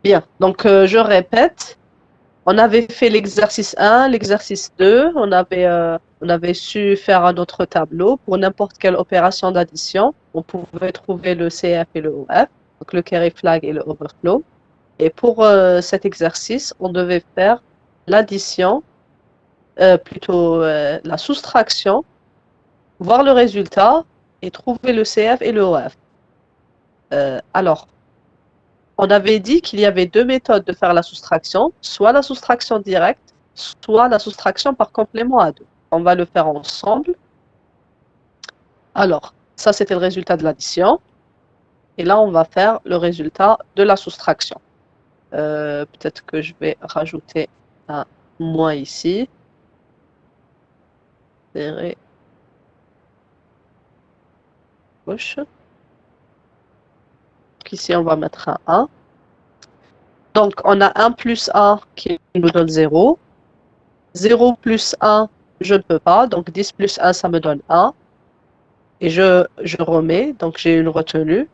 Bien, donc je répète. On avait fait l'exercice 1, l'exercice 2. On avait su faire un autre tableau pour n'importe quelle opération d'addition. On pouvait trouver le CF et le OF, donc le carry flag et le overflow. Et pour cet exercice, on devait faire l'addition, plutôt la soustraction, voir le résultat et trouver le CF et le OF. Alors, on avait dit qu'il y avait deux méthodes de faire la soustraction, soit la soustraction directe, soit la soustraction par complément à deux. On va le faire ensemble. Alors, ça c'était le résultat de l'addition. Et là, on va faire le résultat de la soustraction. Peut-être que je vais rajouter un moins ici. Serré. Gauche. Donc ici, on va mettre un 1. Donc, on a 1 plus 1 qui nous donne 0. 0 plus 1, je ne peux pas. Donc, 10 plus 1, ça me donne 1. Et je remets. Donc, j'ai une retenue.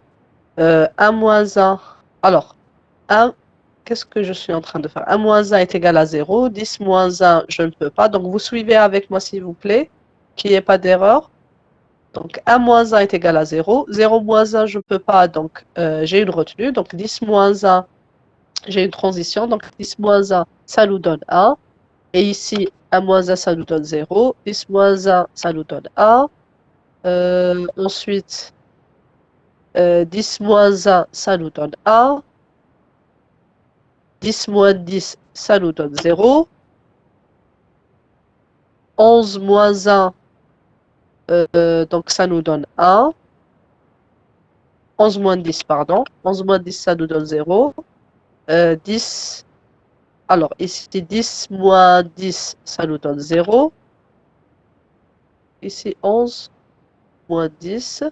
1 moins 1. Alors, 1, qu'est-ce que je suis en train de faire? 1 moins 1 est égal à 0. 10 moins 1, je ne peux pas. Donc, vous suivez avec moi, s'il vous plaît, qu'il n'y ait pas d'erreur. Donc, 1 moins 1 est égal à 0. 0 moins 1, je ne peux pas. Donc, j'ai une retenue. Donc, 10 moins 1, j'ai une transition. Donc, 10 moins 1, ça nous donne 1. Et ici, 1 moins 1, ça nous donne 0. 10 moins 1, ça nous donne 1. Ensuite, 10 moins 1, ça nous donne 1. 10 moins 10, ça nous donne 0. 11 moins 1, donc ça nous donne 1. 11 moins 10, pardon. 11 moins 10, ça nous donne 0. 10, alors ici 10 moins 10, ça nous donne 0. Ici 11 moins 10.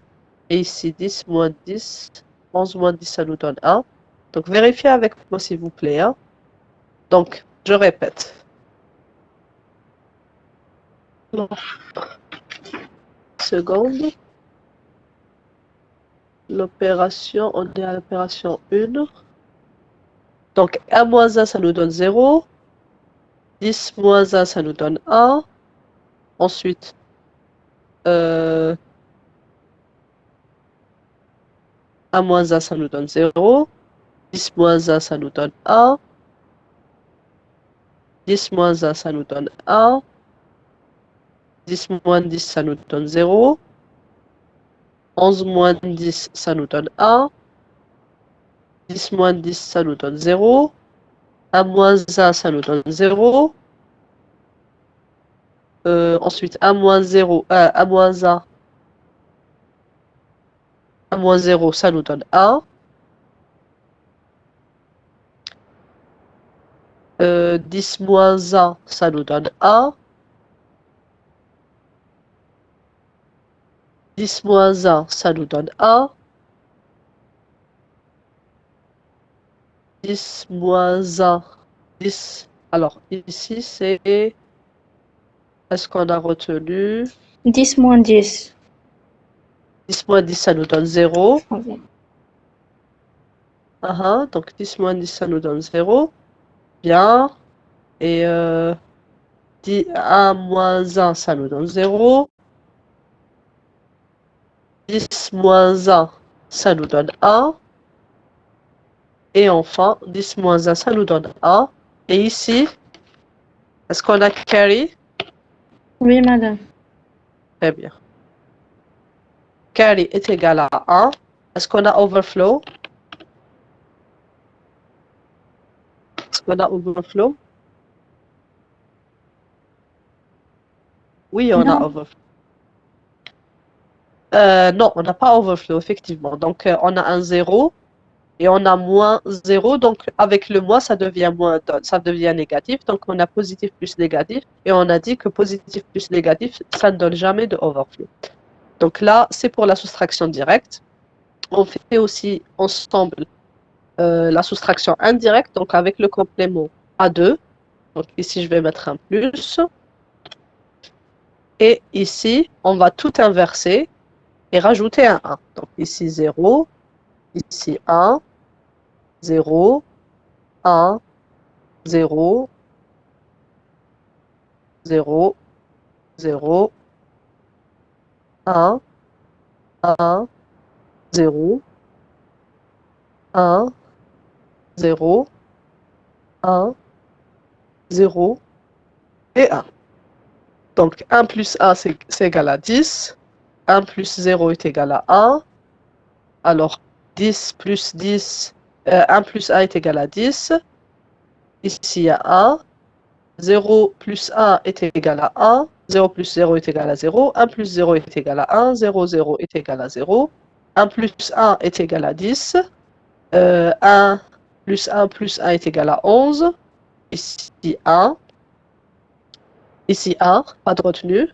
Et ici 10 moins 10. 11 moins 10, ça nous donne 1. Donc vérifiez avec moi s'il vous plaît. Hein. Donc, je répète. Seconde. L'opération, on est à l'opération 1. Donc, 1 moins 1, ça nous donne 0. 10 moins 1, ça nous donne 1. Ensuite, 1 moins 1, ça nous donne 0. 10 moins 1, ça nous donne 1. 10 moins 1, ça nous donne 1. 10 moins 10, ça nous donne 0. 11 moins 10, ça nous donne 1. 10 moins 10, ça nous donne 0. 1 moins 1, ça nous donne 0. Ensuite, 1 moins 0, 1 moins 1. 1 moins 0, ça nous donne 1. 10 moins 1, ça nous donne 1. 10 moins 1, ça nous donne 1. 10 moins 1, 10. Alors, ici, c'est... Est-ce qu'on a retenu? 10 moins 10. 10 moins 10, ça nous donne 0. Okay. Donc, 10 moins 10, ça nous donne 0. Bien. Et 1 moins 1, ça nous donne 0. 10 moins 1, ça nous donne 1. Et enfin, 10 moins 1, ça nous donne 1. Et ici, est-ce qu'on a carry? Oui, madame. Très bien. Carry est égal à 1. Est-ce qu'on a overflow? Est-ce qu'on a overflow? Oui, on a overflow. Non, on n'a pas overflow, effectivement. Donc, on a un 0 et on a moins 0. Donc, avec le moins, ça devient négatif. Donc, on a positif plus négatif. Et on a dit que positif plus négatif, ça ne donne jamais de overflow. Donc là, c'est pour la soustraction directe. On fait aussi ensemble la soustraction indirecte, donc avec le complément A2. Donc ici, je vais mettre un plus. Et ici, on va tout inverser et rajouter un 1. Donc ici 0, ici 1, 0, 1, 0, 0, 0, 1, 1, 0, 1, 0, 1, 0 et 1. Donc 1 plus 1, c'est égal à 10. 1 plus 0 est égal à 1. Alors 10 plus 10, 1 plus 1 est égal à 10. Ici, il y a 1. 0 plus 1 est égal à 1. 0 plus 0 est égal à 0. 1 plus 0 est égal à 1. 0, 0 est égal à 0. 1 plus 1 est égal à 10. 1 plus 1 plus 1 est égal à 11. Ici 1. Ici 1, pas de retenue.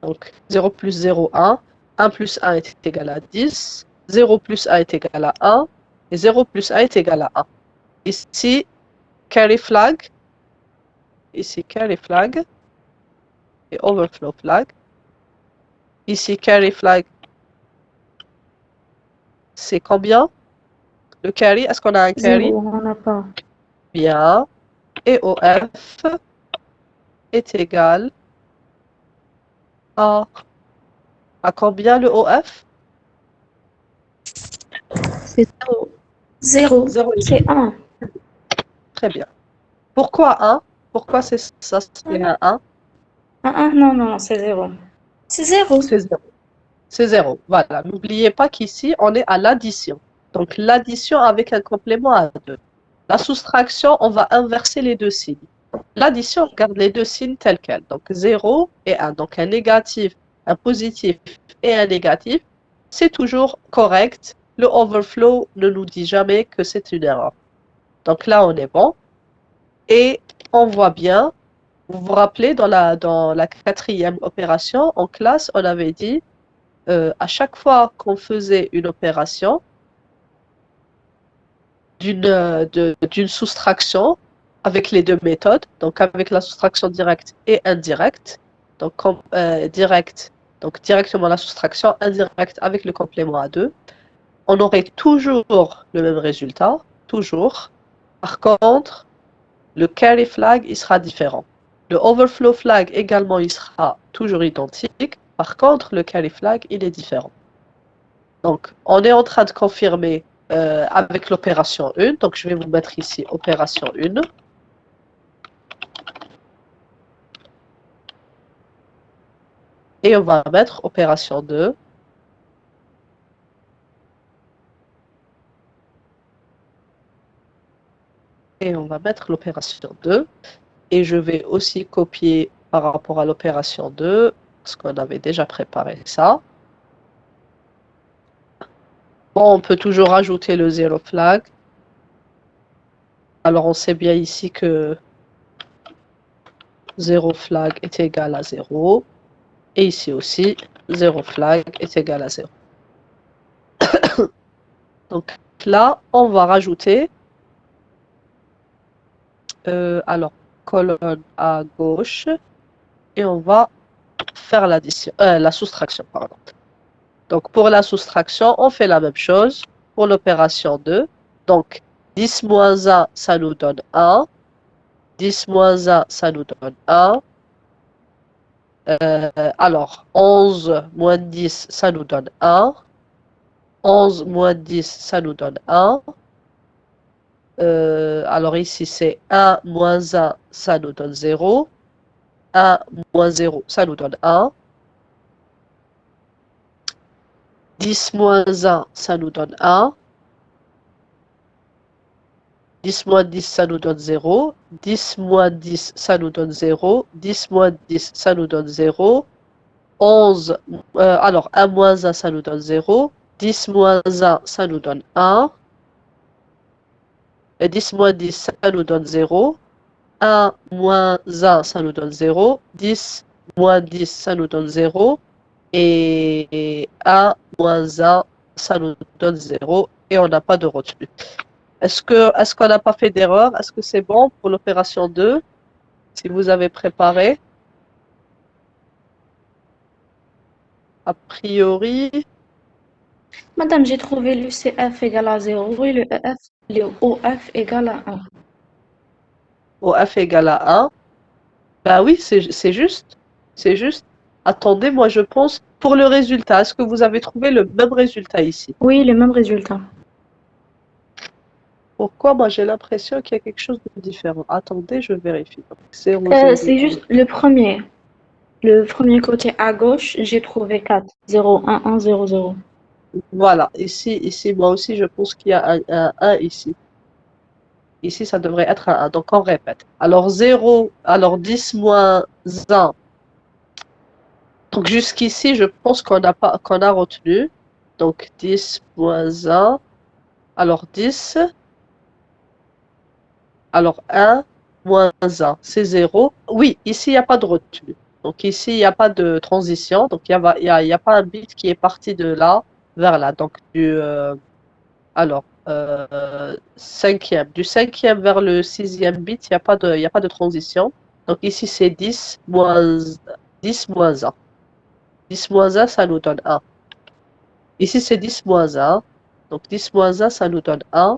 Donc 0 plus 0, 1. 1 plus 1 est égal à 10. 0 plus 1 est égal à 1. Et 0 plus 1 est égal à 1. Ici, carry flag. Ici, carry flag. Et overflow flag. Ici, carry flag. C'est combien? Le carry, est-ce qu'on a un carry? 0, on n'a pas. Bien. Et OF est égal à combien le OF? C'est 0. 0. C'est 1. Très bien. Pourquoi 1? Pourquoi ça c'est un 1? 1, non, non, c'est 0. C'est 0. C'est 0. C'est 0. Voilà. N'oubliez pas qu'ici, on est à l'addition. Donc, l'addition avec un complément à 2. La soustraction, on va inverser les deux signes. L'addition, on garde les deux signes tels quels. Donc, 0 et 1. Donc, un négatif, un positif et un négatif, c'est toujours correct. Le overflow ne nous dit jamais que c'est une erreur. Donc là, on est bon. Et on voit bien, vous vous rappelez, dans la 4e opération, en classe, on avait dit, à chaque fois qu'on faisait une opération d'une soustraction avec les deux méthodes, donc avec la soustraction directe et indirecte, donc direct, donc directement la soustraction, indirecte avec le complément à 2, on aurait toujours le même résultat, toujours. Par contre, le carry flag, il sera différent. Le overflow flag également, il sera toujours identique. Par contre, le carry flag, il est différent. Donc, on est en train de confirmer avec l'opération 1. Donc, je vais vous mettre ici opération 1. Et on va mettre opération 2. Et on va mettre l'opération 2. Et je vais aussi copier par rapport à l'opération 2, parce qu'on avait déjà préparé ça. Bon, on peut toujours rajouter le zero flag. Alors, on sait bien ici que 0 flag est égal à 0. Et ici aussi, 0 flag est égal à 0. Donc là, on va rajouter, alors, colonne à gauche, et on va faire l'addition, la soustraction, pardon. Donc pour la soustraction, on fait la même chose pour l'opération 2. Donc 10 moins 1, ça nous donne 1. 10 moins 1, ça nous donne 1. Alors 11 moins 10, ça nous donne 1. 11 moins 10, ça nous donne 1. Alors ici, c'est 1 moins 1, ça nous donne 0. 1 moins 0, ça nous donne 1. 10 moins 1, ça nous donne 1. 10 moins 10, ça nous donne 0. 10 moins 10, ça nous donne 0. 10 moins 10, ça nous donne 0. 11, alors 1 moins 1, ça nous donne 0. 10 moins 1, ça nous donne 1. Et 10 moins 10, ça nous donne 0. 1 moins 1, ça nous donne 0. 10 moins 10, ça nous donne 0. Et 1 moins 1, ça nous donne 0. Et on n'a pas de retenue. Est-ce qu'on n'a pas fait d'erreur? Est-ce que c'est bon pour l'opération 2? Si vous avez préparé. A priori. Madame, j'ai trouvé le CF égal à 0 et le OF égal à 1. au f égale à 1. Ben oui, c'est juste. C'est juste. Attendez, moi je pense, pour le résultat, est-ce que vous avez trouvé le même résultat ici? Oui, le même résultat. Pourquoi moi j'ai l'impression qu'il y a quelque chose de différent? Attendez, je vérifie. Donc, 0, 0, C'est 1. juste le premier. Le premier côté à gauche, j'ai trouvé 4. 0, 1, 1, 0, 0. Voilà, ici, moi aussi, je pense qu'il y a un 1 ici. Ici, ça devrait être un 1. Donc, on répète. Alors, 0, alors 10 moins 1. Donc, jusqu'ici, je pense qu'on a retenu. Donc, 10 moins 1. Alors, 10. Alors, 1 moins 1, c'est 0. Oui, ici, il n'y a pas de retenue. Donc, ici, il n'y a pas de transition. Donc, il y a pas un bit qui est parti de là vers là. Donc, alors, du cinquième vers le sixième bit, il y a pas de transition. Donc, ici, c'est 10 moins 1. 10 moins 1, ça nous donne 1. Ici, c'est 10 moins 1. Donc, 10 moins 1, ça nous donne 1.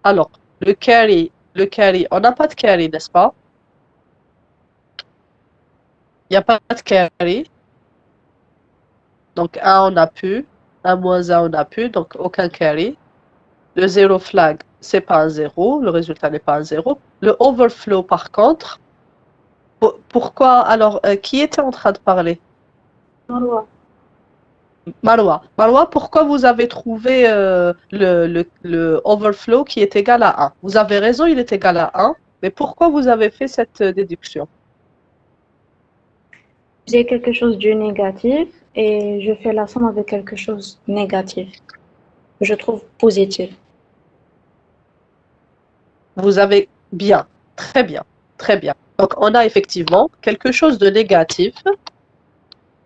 Alors, le carry, on n'a pas de carry, n'est-ce pas? Il n'y a pas de carry. Donc 1, on a pu. 1 moins 1, on a pu. Donc aucun carry. Le zéro flag, c'est pas un 0. Le résultat n'est pas un 0. Le overflow, par contre, pourquoi? Alors, qui était en train de parler? Marwa. Marois. Marois, pourquoi vous avez trouvé le overflow qui est égal à 1? Vous avez raison, il est égal à 1. Mais pourquoi vous avez fait cette déduction? J'ai quelque chose de négatif et je fais la somme avec quelque chose de négatif. Je trouve positif. Vous avez bien, très bien, très bien. Donc, on a effectivement quelque chose de négatif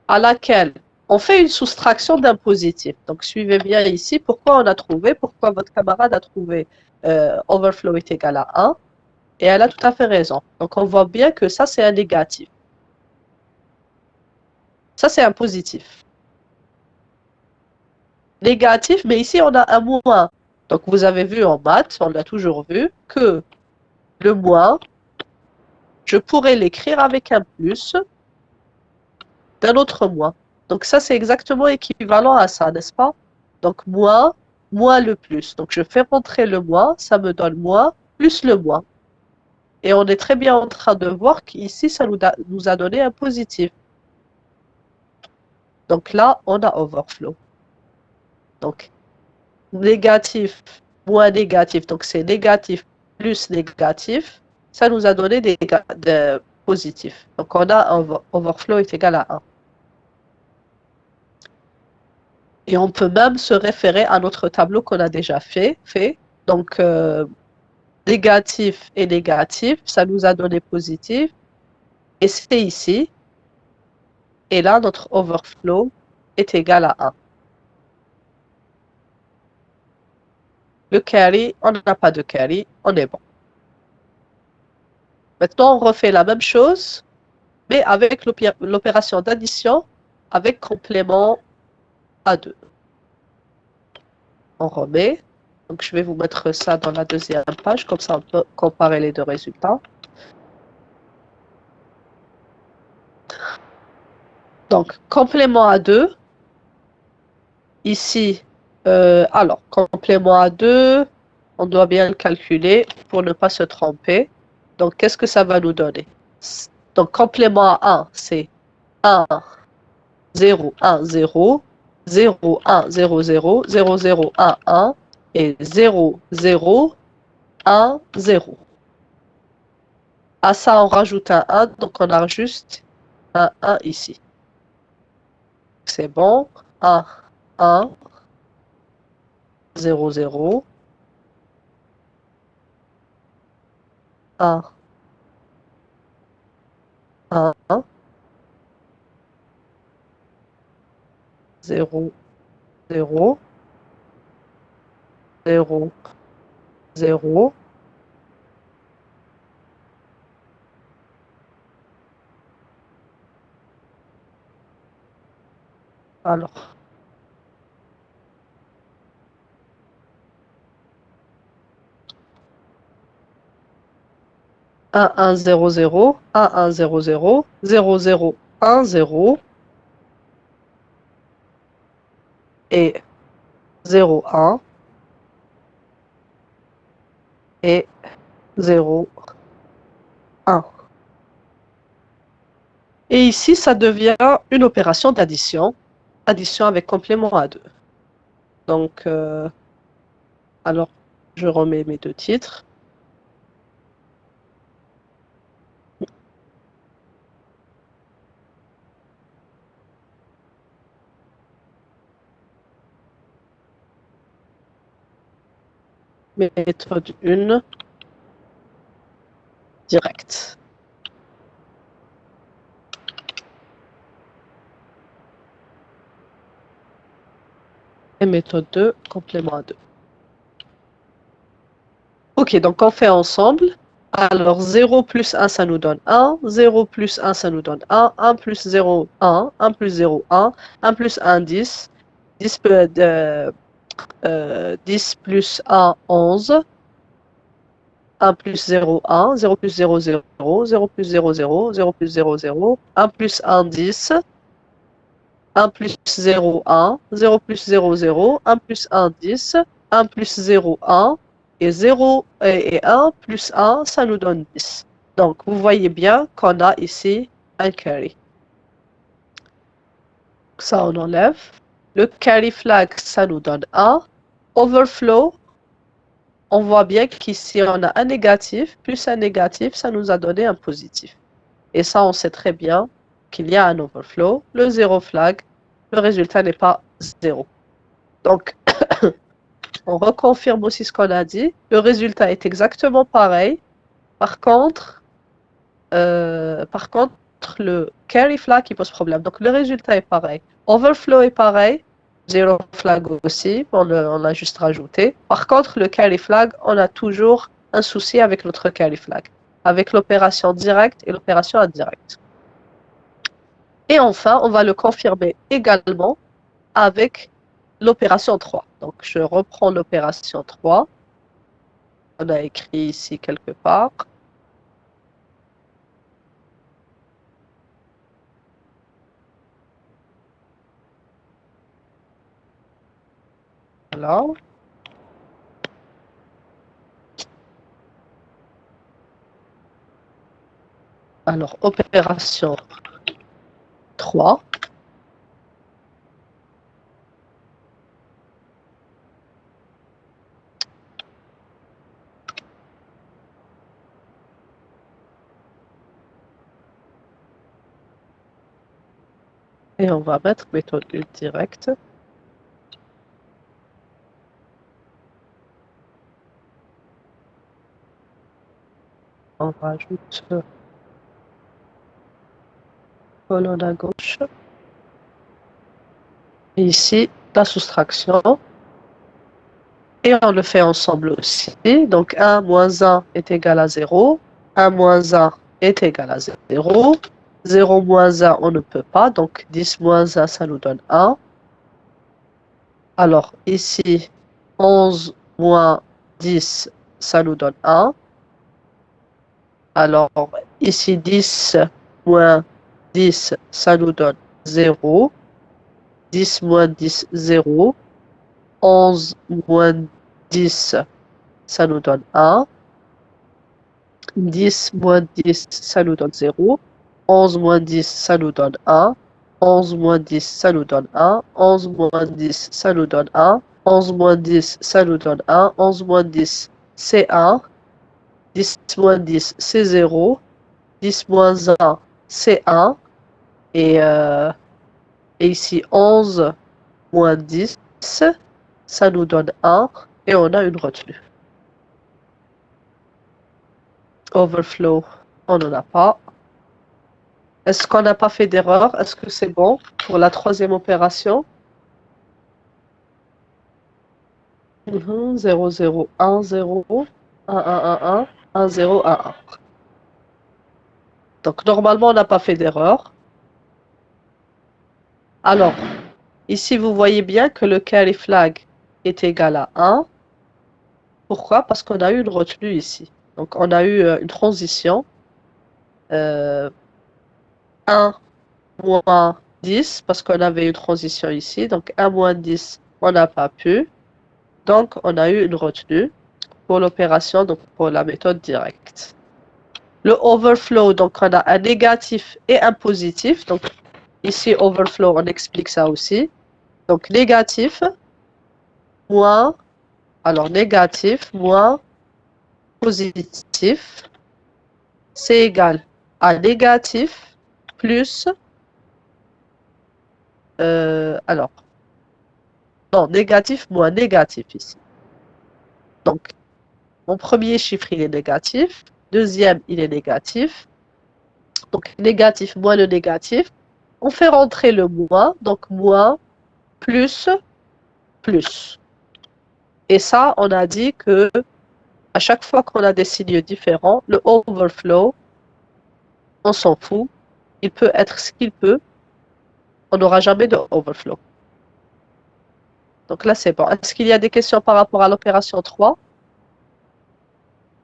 à laquelle on fait une soustraction d'un positif. Donc, suivez bien ici pourquoi pourquoi votre camarade a trouvé overflow est égal à 1, et elle a tout à fait raison. Donc, on voit bien que ça, c'est un négatif. Ça, c'est un positif. Négatif, mais ici, on a un moins. Donc, vous avez vu en maths, on l'a toujours vu, que le moins, je pourrais l'écrire avec un plus d'un autre moins. Donc ça, c'est exactement équivalent à ça, n'est-ce pas? Donc moins le plus. Donc je fais rentrer le moins, ça me donne moins, plus le moins. Et on est très bien en train de voir qu'ici, ça nous a donné un positif. Donc là, on a overflow. Donc négatif, moins négatif. Donc c'est négatif plus négatif. Ça nous a donné des positifs. Donc on a overflow est égal à 1. Et on peut même se référer à notre tableau qu'on a déjà fait. Donc, négatif et négatif, ça nous a donné positif. Et c'est ici. Et là, notre overflow est égal à 1. Le carry, on n'a pas de carry, on est bon. Maintenant, on refait la même chose, mais avec l'opération d'addition avec complément à 2. On remet. Donc, je vais vous mettre ça dans la deuxième page, comme ça on peut comparer les deux résultats. Donc, complément à 2. Ici, alors, complément à 2, on doit bien le calculer pour ne pas se tromper. Donc, qu'est-ce que ça va nous donner? Donc, complément à 1, c'est 1, 0, 1, 0, 0, 1, 0, 0, 0, 0, 1, 1, et 0, 0, 1, 0. À ça, on rajoute un 1, donc on a juste un 1 ici. C'est bon. 1, 1, 0, 0, 1, 1, 0, 0, 0, 0. Alors, 1, 1, 0, 0, 1, 1, 0, 0, 0, 0, 1, 0, et 0, 1, et 0, 1. Et ici, ça devient une opération d'addition, addition avec complément à 2. Donc, alors, je remets mes deux titres. Méthode 1, direct. Et méthode 2, complément à 2. Ok, donc on fait ensemble. Alors, 0 plus 1, ça nous donne 1. 0 plus 1, ça nous donne 1. 1 plus 0, 1. 1 plus 0, 1. 1 plus 1, 10. 10, 10 plus 1, 11. 1 plus 0, 1. 0 plus 0, 0. 0 plus 0, 0. 0 plus 0, 0. 1 plus 1, 10. 1 plus 0, 1. 0 plus 0, 0. 1 plus 1, 10. 1 plus 0, 1. Et 0 et 1 plus 1, ça nous donne 10. Donc, vous voyez bien qu'on a ici un carry. Ça, on enlève. Le carry flag, ça nous donne 1. Overflow, on voit bien qu'ici, on a un négatif, plus un négatif, ça nous a donné un positif. Et ça, on sait très bien qu'il y a un overflow. Le 0 flag, le résultat n'est pas 0. Donc, on reconfirme aussi ce qu'on a dit. Le résultat est exactement pareil. Par contre, le carry flag qui pose problème. Donc, le résultat est pareil. Overflow est pareil. Zero flag aussi, on l'a juste rajouté. Par contre, le carry flag, on a toujours un souci avec notre carry flag, avec l'opération directe et l'opération indirecte. Et enfin, on va le confirmer également avec l'opération 3. Donc, je reprends l'opération 3. On a écrit ici quelque part. Voilà. Alors, opération 3. Et on va mettre méthode 1 directe. On rajoute colonne à gauche. Et ici, la soustraction. Et on le fait ensemble aussi. Donc 1 moins 1 est égal à 0. 1 moins 1 est égal à 0. 0 moins 1, on ne peut pas. Donc 10 moins 1, ça nous donne 1. Alors ici, 11 moins 10, ça nous donne 1. Alors ici, 10 moins 10, ça nous donne 0. 10 moins 10, 0. 11 moins 10, ça nous donne 1. 10 moins 10, ça nous donne 0. 11 moins 10, ça nous donne 1. 11 moins 10, ça nous donne 1. 11 moins 10, ça nous donne 1. 11 moins 10, ça nous donne 1. 11 moins 10, c'est 1. 10 moins 10, c'est 0. 10 moins 1, c'est 1. Et ici, 11 moins 10, ça nous donne 1. Et on a une retenue. Overflow, on n'en a pas. Est-ce qu'on n'a pas fait d'erreur? Est-ce que c'est bon pour la troisième opération? 0, 0, 1, 0, 1, 1, 1, 1, 1, 0, 1, 1. Donc, normalement, on n'a pas fait d'erreur. Alors, ici, vous voyez bien que le carry flag est égal à 1. Pourquoi? Parce qu'on a eu une retenue ici. Donc, on a eu une transition euh, 1 moins 10, parce qu'on avait une transition ici. Donc 1 moins 10, on n'a pas pu. Donc on a eu une retenue pour l'opération, donc pour la méthode directe. Le overflow, donc on a un négatif et un positif. Donc ici, overflow, on explique ça aussi. Donc négatif moins, alors négatif moins positif, c'est égal à négatif plus, alors, non, négatif moins négatif ici. Donc, mon premier chiffre, il est négatif. Deuxième, il est négatif. Donc, négatif moins le négatif. On fait rentrer le moins. Donc, moins plus plus. Et ça, on a dit que à chaque fois qu'on a des signes différents, le overflow, on s'en fout. Il peut être ce qu'il peut. On n'aura jamais de overflow. Donc là, c'est bon. Est-ce qu'il y a des questions par rapport à l'opération 3?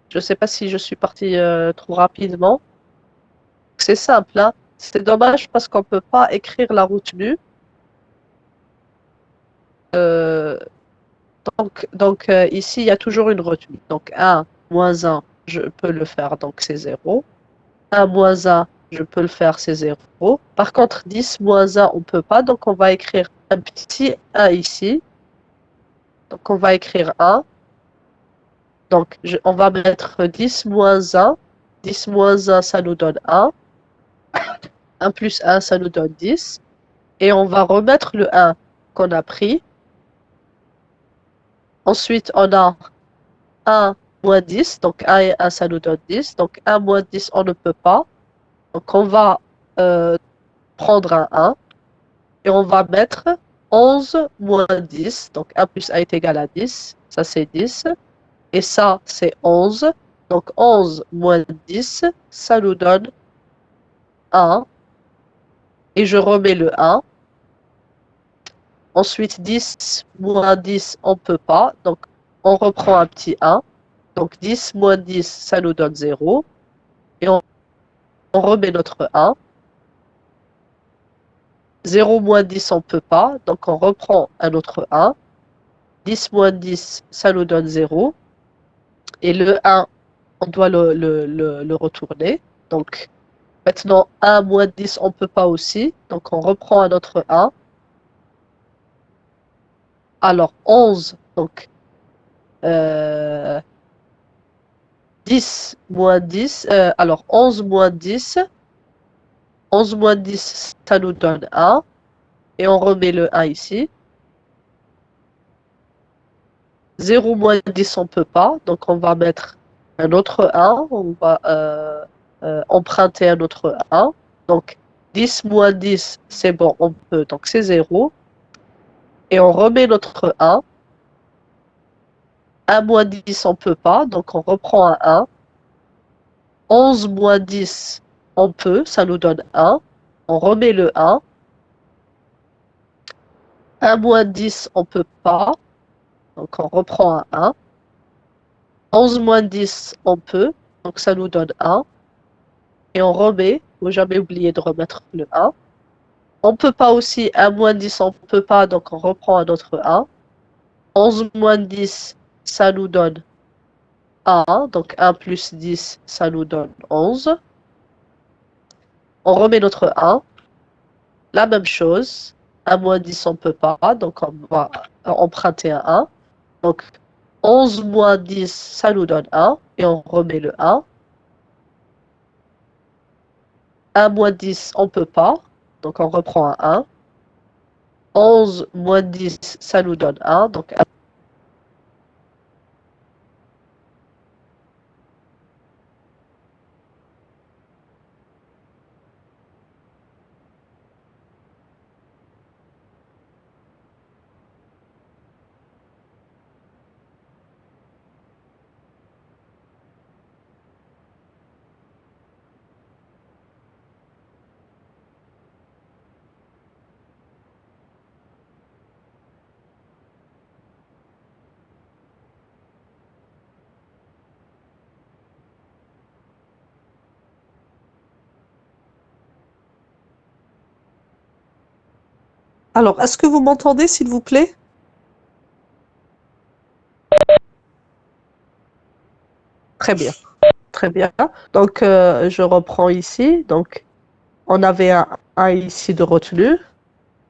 Je ne sais pas si je suis partie trop rapidement. C'est simple, hein. C'est dommage parce qu'on ne peut pas écrire la retenue. Euh, donc, ici, il y a toujours une retenue. Donc 1 moins 1, je peux le faire, donc c'est 0. 1 moins 1, je peux le faire, c'est 0. Par contre, 10 moins 1, on ne peut pas. Donc on va écrire un petit 1 ici. Donc on va écrire 1. Donc on va mettre 10 moins 1. 10 moins 1, ça nous donne 1. 1 plus 1, ça nous donne 10. Et on va remettre le 1 qu'on a pris. Ensuite, on a 1 moins 10. Donc 1 et 1, ça nous donne 10. Donc 1 moins 10, on ne peut pas. Donc on va prendre un 1. Et on va mettre 11 moins 10. Donc 1 plus 1 est égal à 10. Ça, c'est 10. Et ça, c'est 11. Donc 11 moins 10, ça nous donne 1. Et je remets le 1. Ensuite, 10 moins 10, on ne peut pas. Donc, on reprend un petit 1. Donc, 10 moins 10, ça nous donne 0. Et on remet notre 1. 0 moins 10, on ne peut pas. Donc, on reprend un autre 1. 10 moins 10, ça nous donne 0. Et le 1, on doit le retourner. Donc, maintenant, 1 moins 10, on ne peut pas aussi. Donc, on reprend un autre 1. Alors, 11, donc 10 moins 10, alors 11 moins 10, 11 moins 10, ça nous donne 1. Et on remet le 1 ici. 0 moins 10, on ne peut pas. Donc, on va mettre un autre 1. On va emprunter un autre 1. Donc, 10 moins 10, c'est bon, on peut. Donc, c'est 0. Et on remet notre 1. 1 moins 10, on ne peut pas. Donc, on reprend un 1. 11 moins 10, on peut. Ça nous donne 1. On remet le 1. 1 moins 10, on ne peut pas. Donc, on reprend un 1. 11 moins 10, on peut. Donc, ça nous donne 1. Et on remet. Il ne faut jamais oublier de remettre le 1. On ne peut pas aussi. 1 moins 10, on ne peut pas. Donc, on reprend un autre 1. 11 moins 10, ça nous donne 1. Donc, 1 plus 10, ça nous donne 11. On remet notre 1. La même chose. 1 moins 10, on ne peut pas. Donc, on va emprunter un 1. Donc, 11 moins 10, ça nous donne 1. Et on remet le 1. 1 moins 10, on ne peut pas. Donc, on reprend un 1. 11 moins 10, ça nous donne 1. Donc, Alors, est-ce que vous m'entendez, s'il vous plaît? Très bien, très bien. Donc, je reprends ici. Donc, on avait un ici de retenue,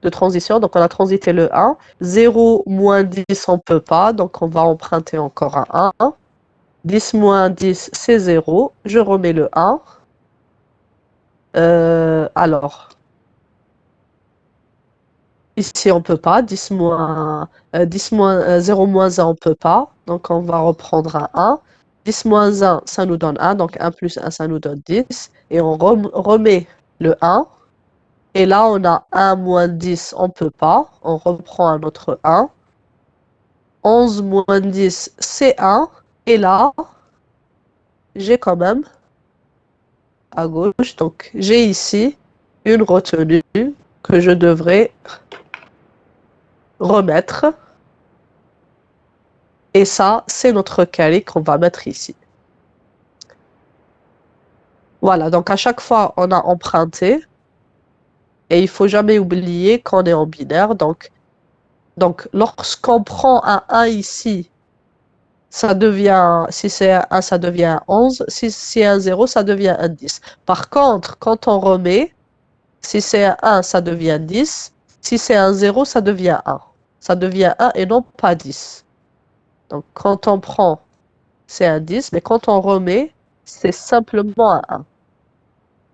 de transition. Donc, on a transité le 1. 0 moins 10, on ne peut pas. Donc, on va emprunter encore un 1. 10 moins 10, c'est 0. Je remets le 1. Alors, ici, on ne peut pas. 0 moins 1, on ne peut pas. Donc, on va reprendre un 1. 10 moins 1, ça nous donne 1. Donc, 1 plus 1, ça nous donne 10. Et on remet le 1. Et là, on a 1 moins 10, on ne peut pas. On reprend un autre 1. 11 moins 10, c'est 1. Et là, j'ai quand même à gauche. Donc, j'ai ici une retenue que je devrais remettre. Et ça, c'est notre calet qu'on va mettre ici. Voilà, donc à chaque fois, on a emprunté. Et il ne faut jamais oublier qu'on est en binaire. Donc lorsqu'on prend un 1 ici, ça devient, si c'est un 1, ça devient un 11. Si c'est un 0, ça devient un 10. Par contre, quand on remet, si c'est un 1, ça devient 10. Si c'est un 0, ça devient 1. Ça devient 1 et non pas 10. Donc, quand on prend, c'est un 10, mais quand on remet, c'est simplement un 1.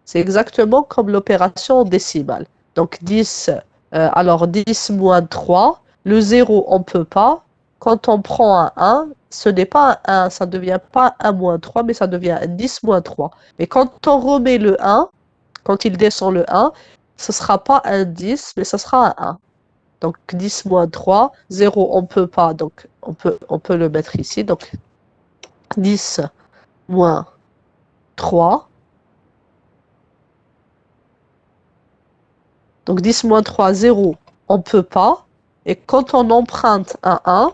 C'est exactement comme l'opération décimale. Donc, 10, alors 10 moins 3, le 0, on ne peut pas. Quand on prend un 1, ce n'est pas un 1, ça ne devient pas 1 moins 3, mais ça devient 10 moins 3. Mais quand on remet le 1, quand il descend le 1, ce ne sera pas un 10, mais ce sera un 1. Donc 10 moins 3, 0, on ne peut pas, donc on peut le mettre ici. Donc 10 moins 3. Donc 10 moins 3, 0, on ne peut pas. Et quand on emprunte un 1,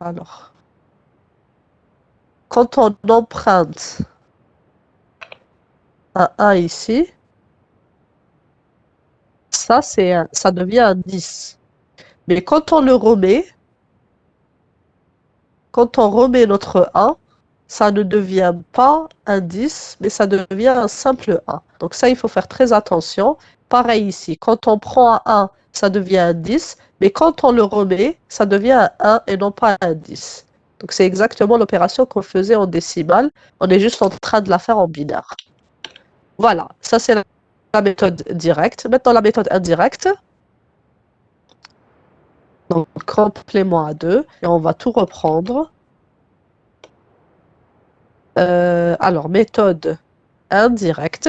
alors, quand on emprunte un 1 ici, ça, ça devient un 10. Mais quand on le remet, quand on remet notre 1, ça ne devient pas un 10, mais ça devient un simple 1. Donc ça, il faut faire très attention. Pareil ici, quand on prend un 1, ça devient un 10, mais quand on le remet, ça devient un 1 et non pas un 10. Donc c'est exactement l'opération qu'on faisait en décimale. On est juste en train de la faire en binaire. Voilà, ça c'est la méthode directe. Maintenant, la méthode indirecte. Donc complément à 2, et on va tout reprendre. Alors, méthode indirecte.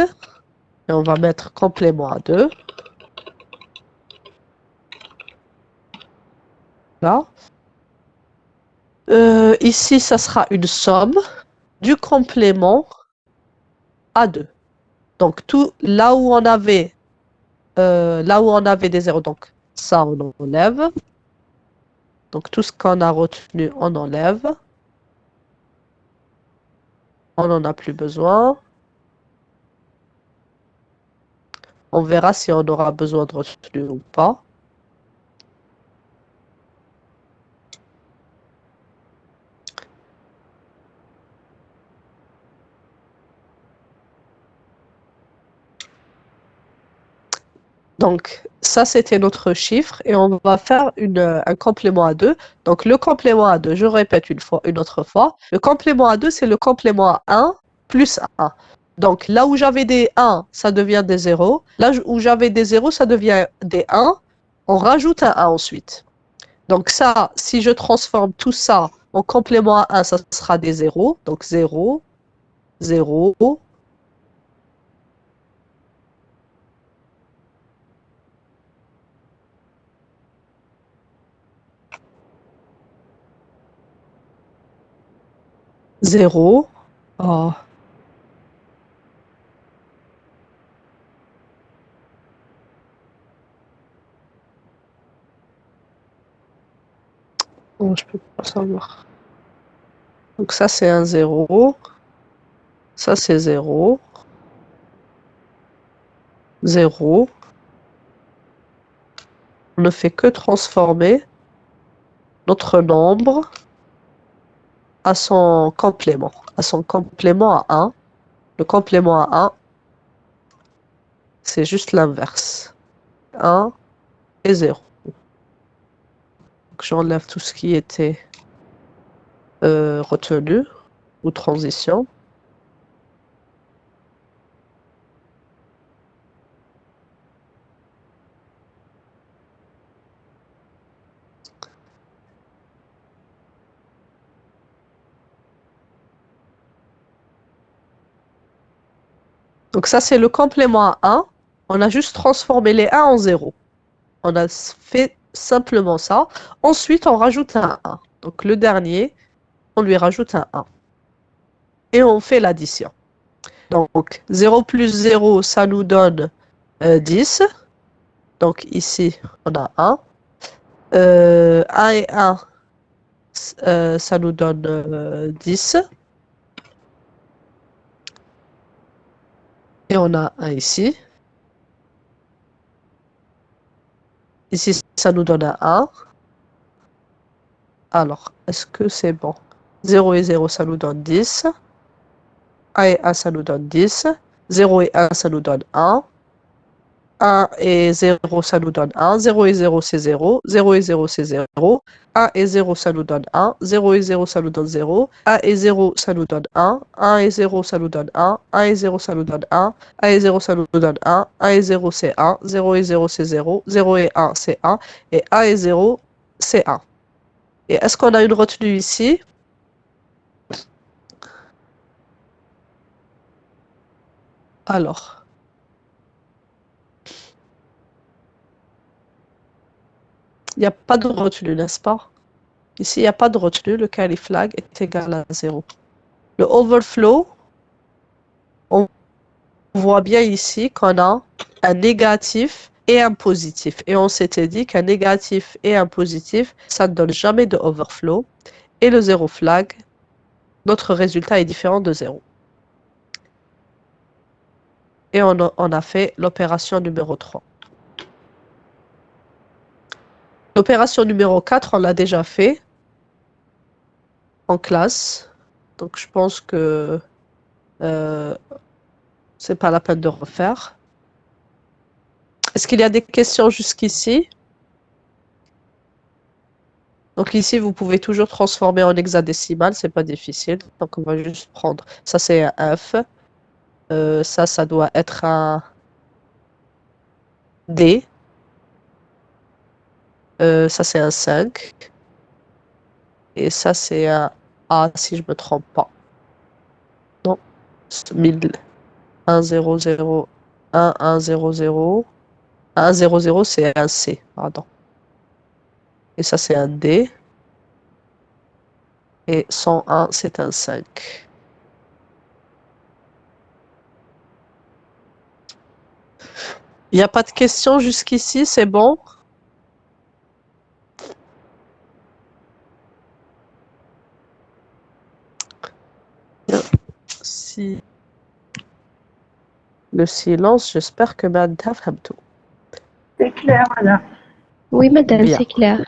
Et on va mettre complément à 2. Là. Ici, ça sera une somme du complément à 2. Donc, tout là où on avait des zéros, donc ça, on enlève. Donc, tout ce qu'on a retenu, on enlève. On n'en a plus besoin. On verra si on aura besoin de retenue ou pas. Donc, ça, c'était notre chiffre et on va faire un complément à 2. Donc, le complément à 2, je répète une autre fois. Le complément à 2, c'est le complément à 1 plus 1. Donc, là où j'avais des 1, ça devient des 0. Là où j'avais des 0, ça devient des 1. On rajoute un 1 ensuite. Donc, ça, si je transforme tout ça en complément à 1, ça sera des 0. Donc, 0, 0, 0. Oh. Oh, je peux pas savoir. Donc ça, c'est un 0. Ça, c'est 0. 0. On ne fait que transformer notre nombre à son complément à 1. Le complément à 1, c'est juste l'inverse. 1 et 0. Donc j'enlève tout ce qui était retenu ou transition. Donc ça, c'est le complément à 1. On a juste transformé les 1 en 0. On a fait simplement ça. Ensuite, on rajoute un 1. Donc le dernier, on lui rajoute un 1. Et on fait l'addition. Donc 0 plus 0, ça nous donne 10. Donc ici, on a 1. 1 et 1, ça nous donne 10. Et on a 1 ici. Ici, ça nous donne un 1. Alors, est-ce que c'est bon? 0 et 0, ça nous donne 10. 1 et 1, ça nous donne 10. 0 et 1, ça nous donne 1. 1 et 0, ça nous donne 1. 0 et 0, c'est 0. 0 et 0, c'est 0. 1 et 0, ça nous donne 1. 0 et 0, ça nous donne 0. 1 et 0, ça nous donne 1. 1 et 0, ça nous donne 1. 1 et 0, ça nous donne 1. 1 et 0, ça nous donne 1. 1 et 0, c'est 1. 0 et 0, c'est 0. 0 et 1, c'est 1. Et 1 et 0, c'est 1. Et est-ce qu'on a une retenue ici? Alors, il n'y a pas de retenue, n'est-ce pas? Ici, il n'y a pas de retenue. Le carry flag est égal à 0. Le overflow, on voit bien ici qu'on a un négatif et un positif. Et on s'était dit qu'un négatif et un positif, ça ne donne jamais de overflow. Et le 0 flag, notre résultat est différent de 0. Et on a fait l'opération numéro 3. L'opération numéro 4, on l'a déjà fait en classe. Donc, je pense que c'est pas la peine de refaire. Est-ce qu'il y a des questions jusqu'ici? Donc ici, vous pouvez toujours transformer en hexadécimal, c'est pas difficile. Donc on va juste prendre, ça c'est un F, ça doit être un D, ça c'est un 5, et ça c'est un A si je me trompe pas. Non, 1000, 1, 0, 0, 1, 1, 0, 0, 1, 0, 0, c'est un C, pardon. Et ça c'est un D, et 101, c'est un 5. Il n'y a pas de questions jusqu'ici, c'est bon? Si le silence, j'espère que Madame tout. C'est clair, madame. Oui, madame, Bien, c'est clair.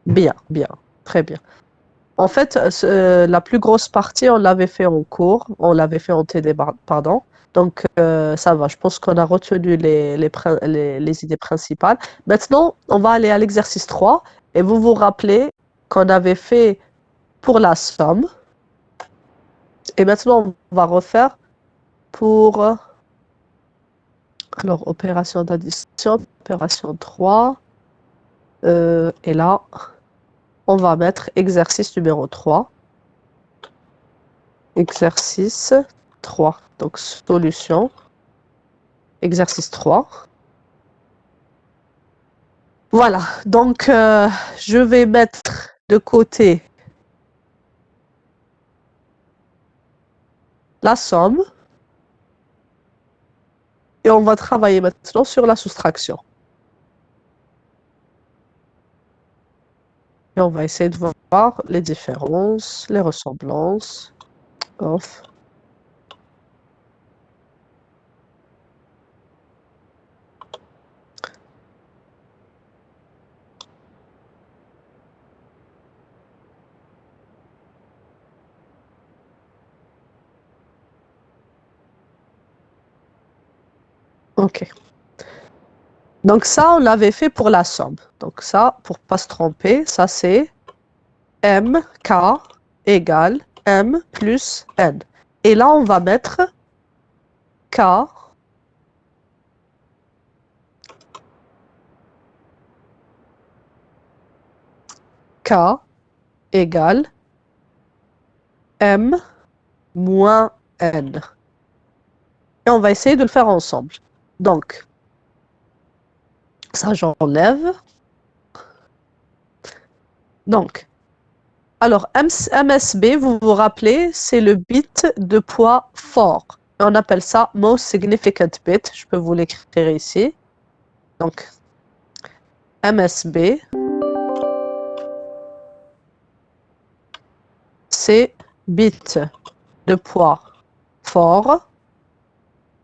bien, très bien. En fait, la plus grosse partie, on l'avait fait en cours, on l'avait fait en TD, pardon. Donc, ça va, je pense qu'on a retenu les idées principales. Maintenant, on va aller à l'exercice 3, et vous vous rappelez qu'on avait fait pour la somme. Et maintenant, on va refaire pour... Alors, opération d'addition, opération 3. Et là, on va mettre exercice numéro 3. Exercice 3. Donc, solution. Exercice 3. Voilà. Donc, je vais mettre de côté la somme. Et on va travailler maintenant sur la soustraction. Et on va essayer de voir les différences, les ressemblances. Off. OK. Donc ça, on l'avait fait pour la somme. Donc ça, pour ne pas se tromper, ça c'est MK égale M plus N. Et là, on va mettre K égale M moins N. Et on va essayer de le faire ensemble. Donc, ça j'enlève. Donc, alors MSB, vous vous rappelez, c'est le bit de poids fort. On appelle ça Most Significant Bit. Je peux vous l'écrire ici. Donc, MSB, c'est bit de poids fort.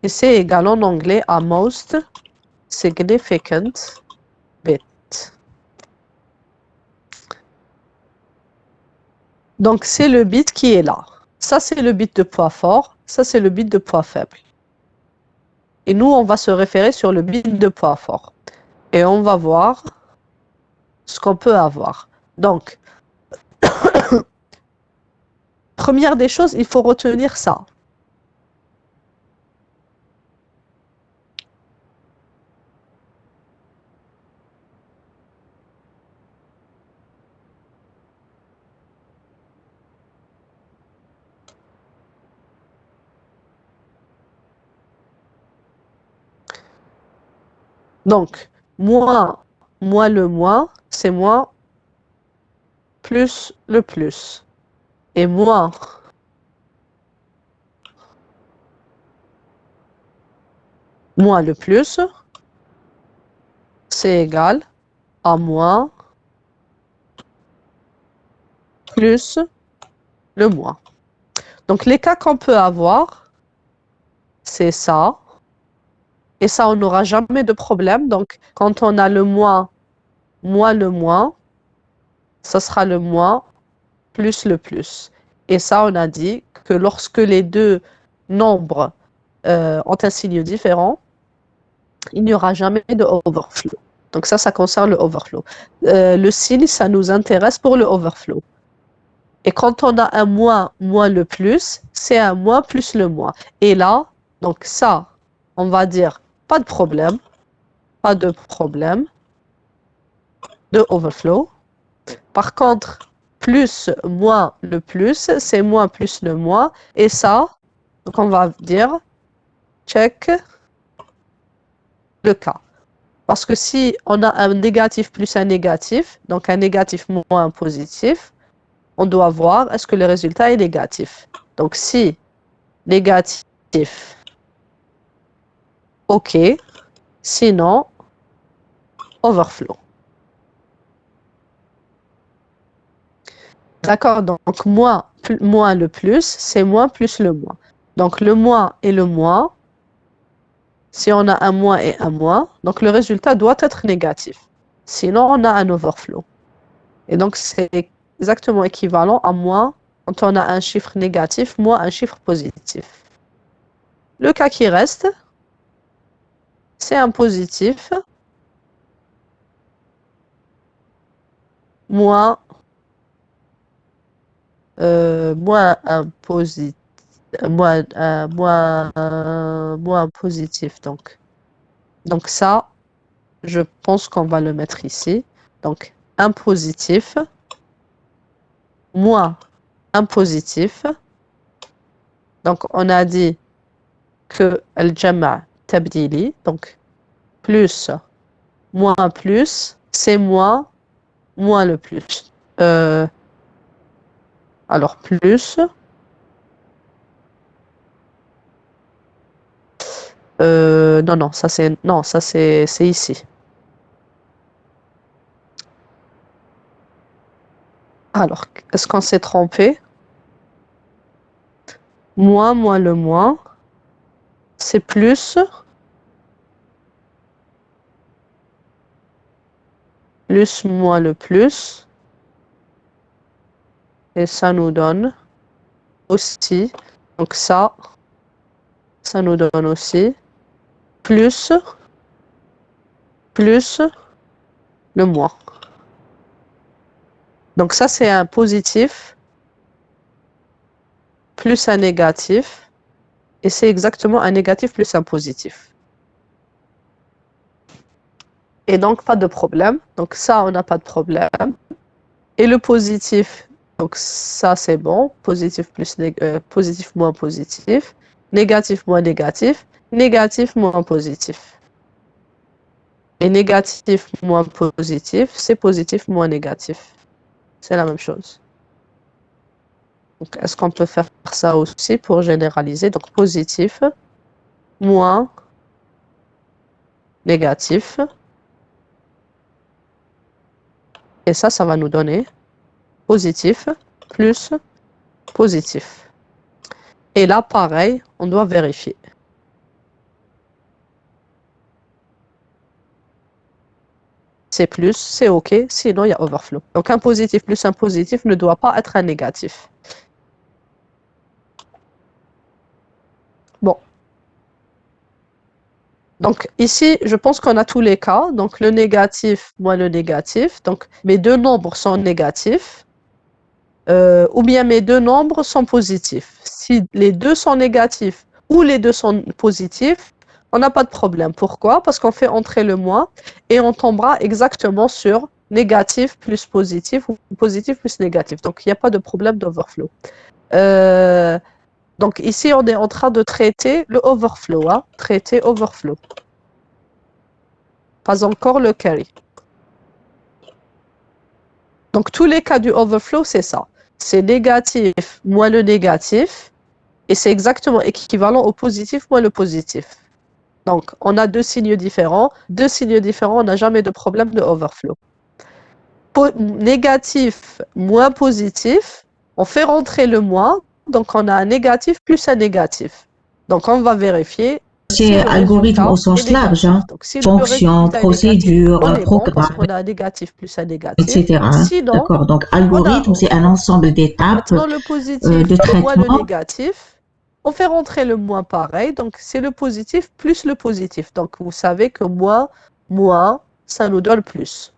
Et c'est égal en anglais à Most Significant Bit. Donc, c'est le bit qui est là. Ça, c'est le bit de poids fort. Ça, c'est le bit de poids faible. Et nous, on va se référer sur le bit de poids fort. Et on va voir ce qu'on peut avoir. Donc, première des choses, il faut retenir ça. Donc, moins le moins, c'est moins plus le plus. Et moins le plus, c'est égal à moins plus le moins. Donc, les cas qu'on peut avoir, c'est ça. Et ça, on n'aura jamais de problème. Donc, quand on a le moins le moins, ça sera le moins plus le plus. Et ça, on a dit que lorsque les deux nombres ont un signe différent, il n'y aura jamais de overflow. Donc ça concerne le overflow. Le signe, ça nous intéresse pour le overflow. Et quand on a un moins le plus, c'est un moins plus le moins. Et là, donc ça, on va dire pas de problème de overflow. Par contre, plus moins le plus, c'est moins plus le moins. Et ça, donc on va dire check le cas. Parce que si on a un négatif plus un négatif, donc un négatif moins un positif, on doit voir est-ce que le résultat est négatif. Donc si négatif, OK, sinon overflow. D'accord, donc moins le plus, c'est moins plus le moins. Donc le moins et le moins, si on a un moins et un moins, donc le résultat doit être négatif. Sinon, on a un overflow. Et donc, c'est exactement équivalent à moins quand on a un chiffre négatif, moins un chiffre positif. Le cas qui reste, c'est un positif moins un positif. Moins un positif. Donc ça, je pense qu'on va le mettre ici. Donc, un positif moins un positif. Donc, on a dit que al-jama' tabdili, donc plus moins plus, c'est moins le plus. Alors, plus. Non, ça c'est ici. Alors, est-ce qu'on s'est trompé? Moins le moins, c'est plus moins le plus. Et ça nous donne aussi, donc ça nous donne aussi plus le moins. Donc ça, c'est un positif plus un négatif. Et c'est exactement un négatif plus un positif. Et donc, pas de problème. Donc ça, on n'a pas de problème. Et le positif, donc ça, c'est bon. Positif plus positif moins positif. Négatif moins négatif. Négatif moins positif. Et négatif moins positif, c'est positif moins négatif. C'est la même chose. Donc, est-ce qu'on peut faire ça aussi pour généraliser? Donc, positif moins négatif. Et ça va nous donner positif plus positif. Et là, pareil, on doit vérifier. C'est plus, c'est OK, sinon il y a overflow. Donc un positif plus un positif ne doit pas être un négatif. Bon. Donc ici, je pense qu'on a tous les cas. Donc le négatif moins le négatif. Donc mes deux nombres sont négatifs. Ou bien mes deux nombres sont positifs. Si les deux sont négatifs ou les deux sont positifs, on n'a pas de problème. Pourquoi? Parce qu'on fait entrer le moins et on tombera exactement sur négatif plus positif ou positif plus négatif. Donc, il n'y a pas de problème d'overflow. Donc, ici, on est en train de traiter le overflow. Hein? Traiter overflow. Pas encore le carry. Donc, tous les cas du overflow, c'est ça. C'est négatif moins le négatif. Et c'est exactement équivalent au positif moins le positif. Donc, on a deux signes différents. Deux signes différents, on n'a jamais de problème de overflow. Négatif moins positif, on fait rentrer le moins. Donc, on a un négatif plus un négatif. Donc, on va vérifier. C'est algorithme au sens large, hein. Donc, si Fonction, procédure, programme, on a un négatif plus un négatif. etc. Sinon, d'accord. Donc, algorithme, c'est un ensemble d'étapes maintenant, le positif de moins le traitement. négatif. On fait rentrer le moins pareil, donc c'est le positif plus le positif. Donc vous savez que moins, ça nous donne plus.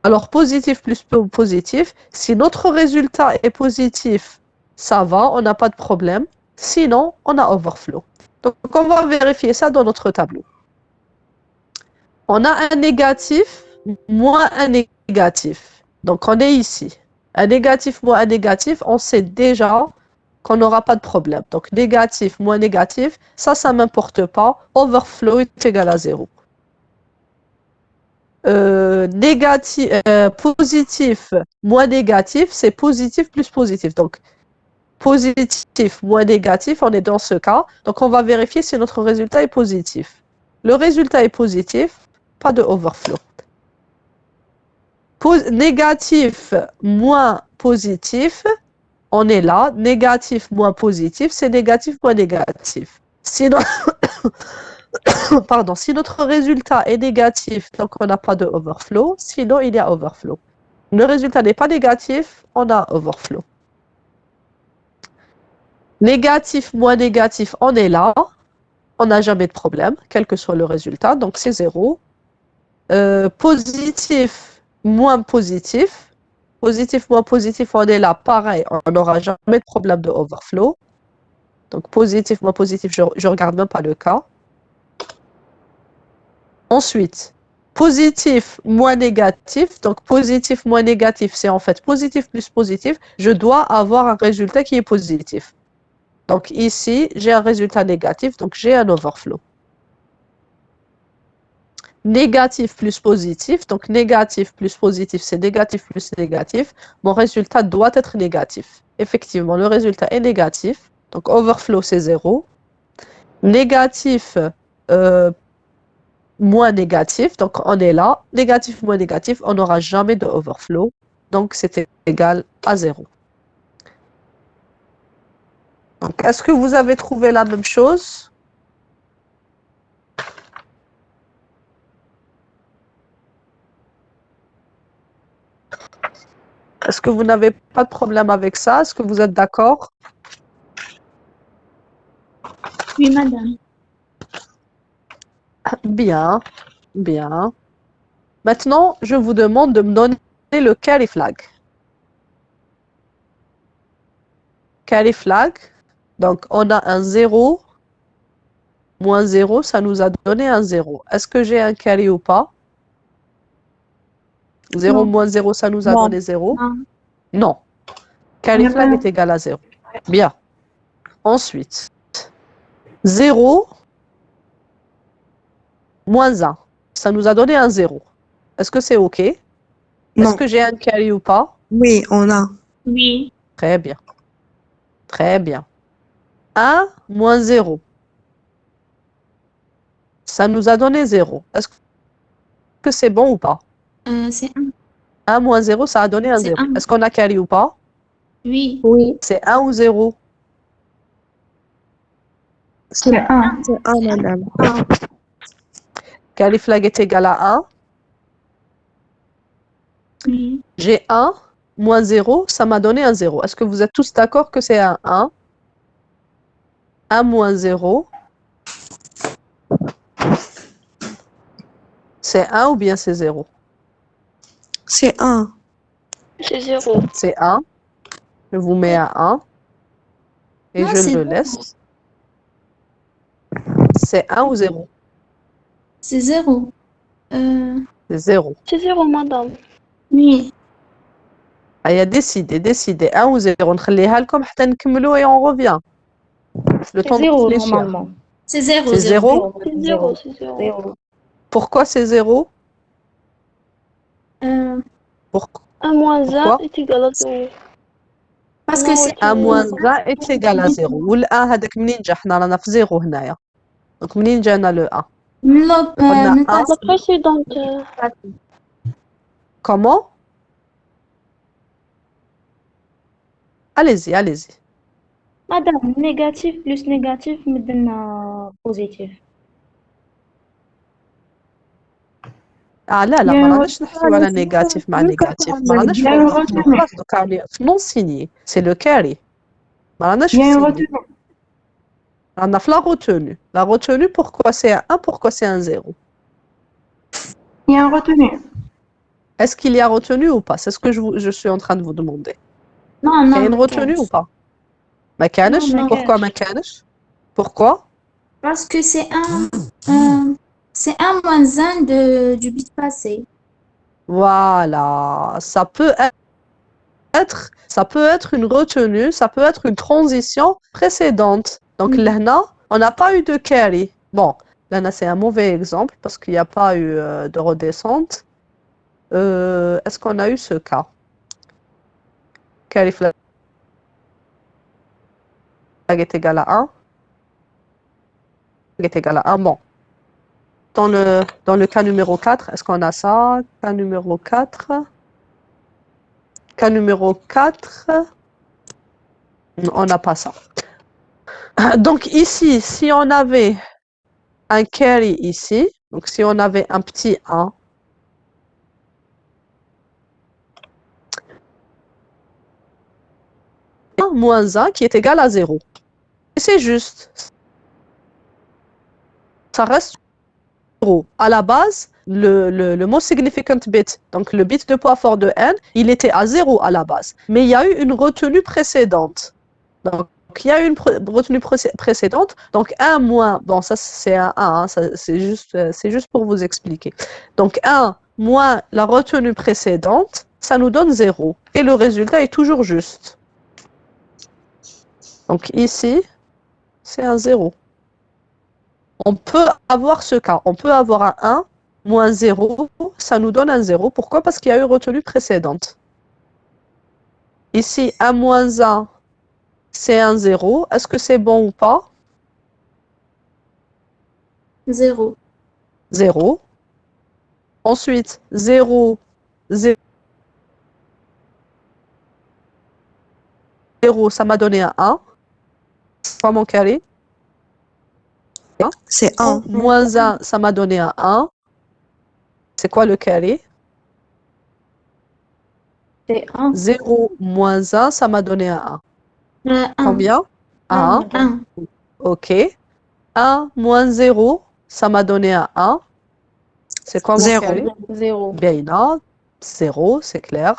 Alors positif plus positif, si notre résultat est positif, ça va, on n'a pas de problème. Sinon, on a overflow. Donc on va vérifier ça dans notre tableau. On a un négatif moins un négatif. Donc on est ici. Un négatif moins un négatif, on sait déjà qu'on n'aura pas de problème. Donc, négatif moins négatif, ça ne m'importe pas. Overflow est égal à 0. Positif moins négatif, c'est positif plus positif. Donc, positif moins négatif, on est dans ce cas. Donc, on va vérifier si notre résultat est positif. Le résultat est positif, pas de overflow. Négatif moins positif, on est là, négatif moins positif, c'est négatif moins négatif. Sinon, pardon, si notre résultat est négatif, donc on n'a pas de overflow, sinon il y a overflow. Le résultat n'est pas négatif, on a overflow. Négatif moins négatif, on est là, on n'a jamais de problème, quel que soit le résultat, donc c'est 0. Positif moins positif, positif moins positif, on est là, pareil, on n'aura jamais de problème de overflow. Donc positif moins positif, je ne regarde même pas le cas. Ensuite, positif moins négatif. Donc positif moins négatif, c'est en fait positif plus positif. Je dois avoir un résultat qui est positif. Donc ici, j'ai un résultat négatif, donc j'ai un overflow. Négatif plus positif, donc négatif plus positif, c'est négatif plus négatif. Mon résultat doit être négatif. Effectivement, le résultat est négatif. Donc, overflow, c'est 0. Négatif moins négatif, donc on est là. Négatif moins négatif, on n'aura jamais de overflow. Donc, c'est égal à 0. Donc, est-ce que vous avez trouvé la même chose? Est-ce que vous n'avez pas de problème avec ça? Est-ce que vous êtes d'accord? Oui, madame. Bien, bien. Maintenant, je vous demande de me donner le carry flag. Carry flag. Donc, on a un 0, moins 0, ça nous a donné un 0. Est-ce que j'ai un carry ou pas? 0 Non. moins 0, ça nous a Non. donné 0? Non. Non. Carry flag est égal à 0. Bien. Ensuite, 0 moins 1. Ça nous a donné un 0. Est-ce que c'est OK? Est-ce Non. que j'ai un carry ou pas? Oui, on a. Oui. Très bien. Très bien. 1 moins 0. Ça nous a donné 0. Est-ce que c'est bon ou pas? C'est 1. 1 moins 0, ça a donné un C'est 0. 1. Est-ce qu'on a carry ou pas? Oui. Oui, C'est 1 ou 0? c'est 1. C'est un, madame. Carry flag est égal à 1. Oui. J'ai 1 moins 0, ça m'a donné un 0. Est-ce que vous êtes tous d'accord que c'est un 1? 1 moins 0. C'est 1 ou bien c'est 0? C'est un. C'est 0. C'est 1. Je vous mets à 1. Et Non, je c'est le 0. laisse. C'est 1 ou 0? C'est 0. C'est 0. C'est 0, madame. Oui. Allez, décidez. 1 ou 0. نخليها لكم حتى نكملوا et on revient. Le temps de 0 réfléchir. normalement. C'est 0. C'est 0? C'est 0. C'est 0. Pourquoi c'est 0? Pourquoi? 1 moins 1 Pourquoi? est égal à 0. Parce que c'est 1 moins 1 est égal à 0. وال 1 هذاك منين جا؟ حنا رانا في 0 هنايا. Donc منين جانا le 1? On a 1. La précédente. Comment? Allez-y. Madame, négatif plus négatif me donne positif. لا ما راناش نحكيو على نيجاتيف مع نيجاتيف. ما راناش في نون سيني. C'est le carry. ما راناش Il y a في une سيني. retenue. رانا في la retenue. La retenue, pourquoi c'est un 1, pourquoi c'est un 0? Il y a une retenue. Est-ce qu'il y a retenue ou pas? C'est ce que je suis en train de vous demander. Non, Il y non. a une retenue ou pas? ما كانش. Non, Pourquoi ما كانش? Pourquoi? Parce que c'est un moins un du bit passé. Voilà. Ça peut être une retenue, ça peut être une transition précédente. Donc là, on n'a pas eu de carry. Bon, là, c'est un mauvais exemple parce qu'il n'y a pas eu de redescente. Est-ce qu'on a eu ce cas? Carry flag est égal à 1. Est égal à 1. Bon. Dans le cas numéro 4, est-ce qu'on a ça? Cas numéro 4. Cas numéro 4. On n'a pas ça. Donc ici, si on avait un carry ici, donc si on avait un petit 1, moins 1 qui est égal à 0. Et c'est juste. Ça reste 0. À la base, le most significant bit, donc le bit de poids fort de n, il était à 0 à la base. Mais il y a eu une retenue précédente. Donc, il y a eu une retenue précédente. Donc, 1 moins, bon, ça c'est un 1, hein, c'est juste pour vous expliquer. Donc, 1 moins la retenue précédente, ça nous donne 0. Et le résultat est toujours juste. Donc, ici, c'est un 0. On peut avoir ce cas. On peut avoir un 1 moins 0, ça nous donne un 0. Pourquoi? Parce qu'il y a eu retenue précédente. Ici, 1 moins 1, c'est un 0. Est-ce que c'est bon ou pas? 0. 0. Ensuite, 0, 0, ça m'a donné un 1. Pas mon carré. C'est un. Moins 1, ça m'a donné un 1. C'est quoi le carré? C'est 1. 0 moins 1, ça m'a donné un 1. Combien? 1. 1. OK. 1 moins 0, ça m'a donné un 1. C'est quoi mon Zéro. carré? 0. Bien, 0, c'est clair.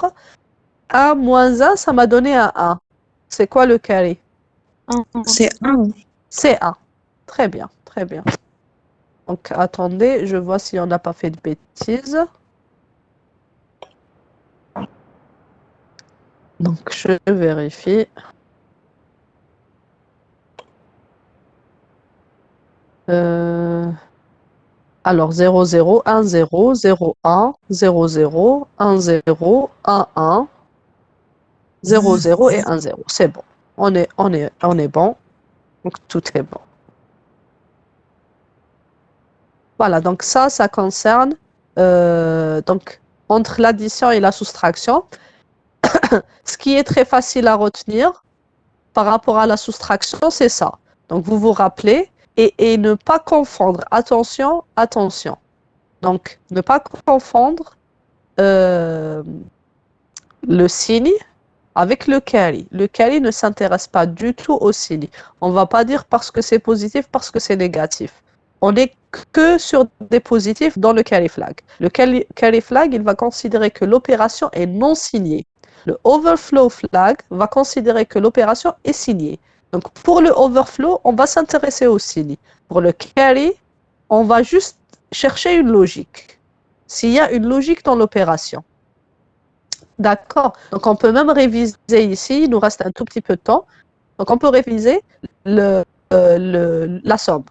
1 moins 1, ça m'a donné un 1. C'est quoi le carré? 1. C'est 1. C'est 1. Très bien, très bien. Donc, attendez, je vois si on n'a pas fait de bêtises. Donc, je vérifie. Alors, 0, 0, 1, 0, 0, 1, 0, 0, 1, 0, 1, 1, 0, 0 et 1, 0. C'est bon. On est bon. Donc, tout est bon. Voilà, donc ça concerne donc, entre l'addition et la soustraction. Ce qui est très facile à retenir par rapport à la soustraction, c'est ça. Donc, vous vous rappelez et ne pas confondre. Attention, attention. Donc, ne pas confondre le signe avec le carry. Le carry ne s'intéresse pas du tout au signe. On ne va pas dire parce que c'est positif, parce que c'est négatif. On n'est que sur des positifs dans le carry flag. Le carry flag, il va considérer que l'opération est non signée. Le overflow flag va considérer que l'opération est signée. Donc, pour le overflow, on va s'intéresser au signe. Pour le carry, on va juste chercher une logique. S'il y a une logique dans l'opération. D'accord. Donc, on peut même réviser ici. Il nous reste un tout petit peu de temps. Donc, on peut réviser la somme.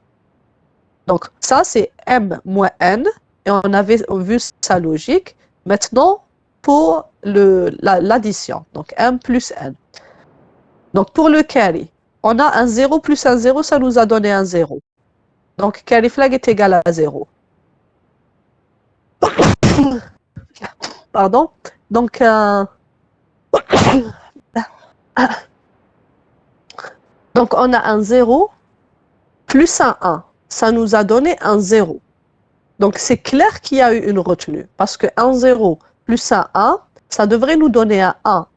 Donc, ça, c'est M moins N. Et on avait vu sa logique. Maintenant, pour l'addition. Donc, M plus N. Donc, pour le carry, on a un 0 plus un 0, ça nous a donné un 0. Donc, carry flag est égal à 0. Pardon. Donc, donc, on a un 0 plus un 1. Ça nous a donné un 0. Donc, c'est clair qu'il y a eu une retenue. Parce que 1, 0 plus un 1, ça devrait nous donner un 1.